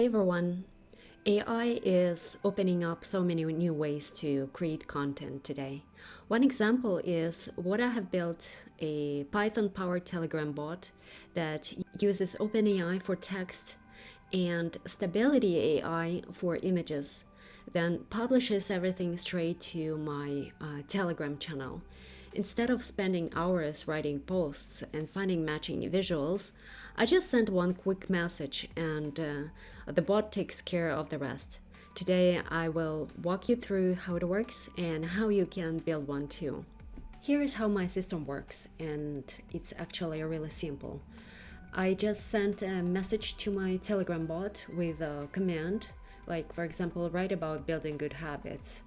Hey everyone, AI is opening up so many new ways to create content today. One example is what I have built a Python-powered Telegram bot that uses OpenAI for text and Stability AI for images, then publishes everything straight to my Telegram channel. Instead of spending hours writing posts and finding matching visuals, I just sent one quick message and the bot takes care of the rest. Today I will walk you through how it works and how you can build one too. Here is how my system works, and it's actually really simple. I just sent a message to my Telegram bot with a command, like for example, write about building good habits,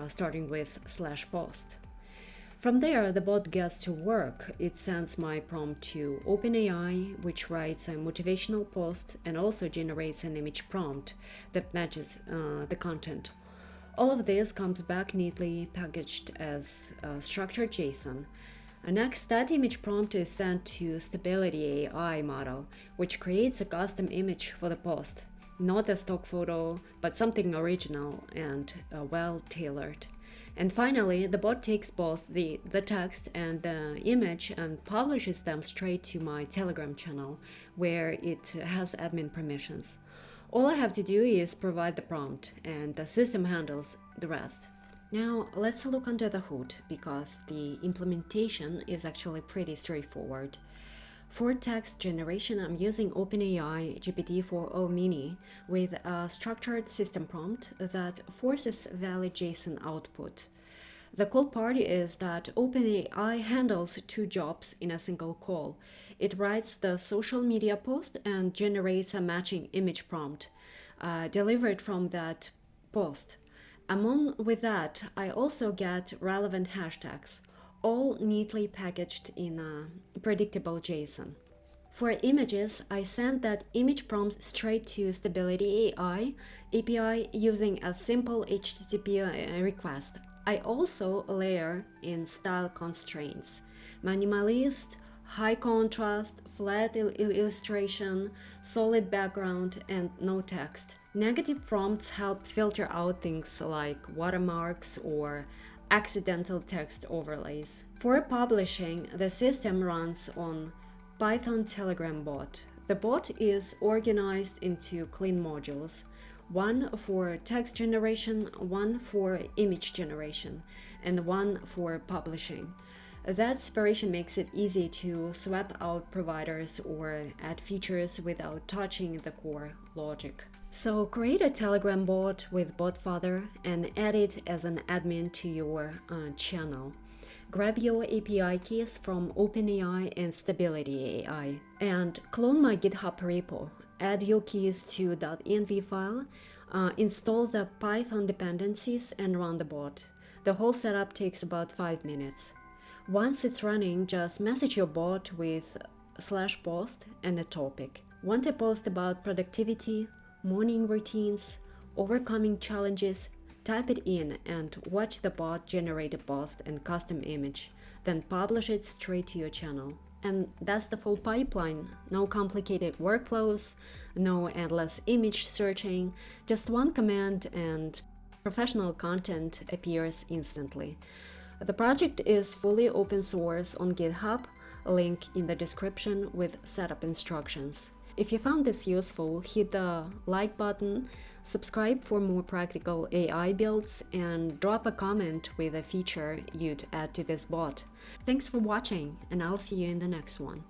starting with /post. From there, the bot gets to work. It sends my prompt to OpenAI, which writes a motivational post and also generates an image prompt that matches the content. All of this comes back neatly packaged as structured JSON. Next, that image prompt is sent to Stability AI model, which creates a custom image for the post. Not a stock photo, but something original and well-tailored. And finally, the bot takes both the text and the image and publishes them straight to my Telegram channel, where it has admin permissions. All I have to do is provide the prompt, and the system handles the rest. Now, let's look under the hood, because the implementation is actually pretty straightforward. For text generation, I'm using OpenAI GPT-4o mini with a structured system prompt that forces valid JSON output. The cool part is that OpenAI handles two jobs in a single call. It writes the social media post and generates a matching image prompt delivered from that post. Along with that, I also get relevant hashtags, all neatly packaged in a predictable JSON. For images, I send that image prompt straight to Stability AI API using a simple HTTP request. I also layer in style constraints: minimalist, high contrast, flat illustration, solid background, and no text. Negative prompts help filter out things like watermarks or accidental text overlays. For publishing, the system runs on Python Telegram bot. The bot is organized into clean modules, one for text generation, one for image generation, and one for publishing. That separation makes it easy to swap out providers or add features without touching the core logic. So create a Telegram bot with BotFather and add it as an admin to your channel. Grab your API keys from OpenAI and Stability AI and clone my GitHub repo. Add your keys to .env file, install the Python dependencies, and run the bot. The whole setup takes about 5 minutes. Once it's running, just message your bot with /post and a topic. Want a post about productivity, morning routines, overcoming challenges? Type it in and watch the bot generate a post and custom image, then publish it straight to your channel. And that's the full pipeline. No complicated workflows, no endless image searching, just one command and professional content appears instantly. The project is fully open source on GitHub, link in the description with setup instructions. If you found this useful, hit the like button, subscribe for more practical AI builds, and drop a comment with a feature you'd add to this bot. Thanks for watching, and I'll see you in the next one.